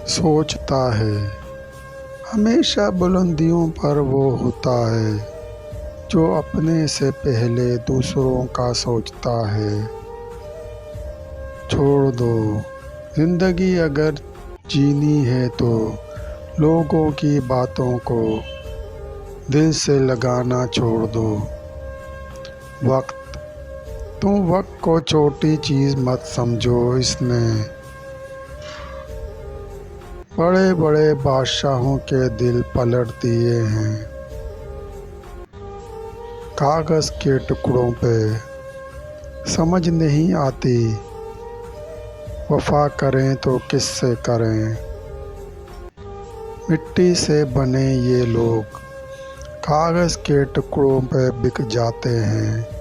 सोचता है। हमेशा बुलंदियों पर वो होता है जो अपने से पहले दूसरों का सोचता है। छोड़ दो, जिंदगी अगर जीनी है तो लोगों की बातों को दिल से लगाना छोड़ दो। वक्त, तुम वक्त को छोटी चीज़ मत समझो, इसने बड़े बड़े बादशाहों के दिल पलट दिए हैं। कागज़ के टुकड़ों पे समझ नहीं आती, वफा करें तो किससे करें। मिट्टी से बने ये लोग कागज़ के टुकड़ों पे बिक जाते हैं।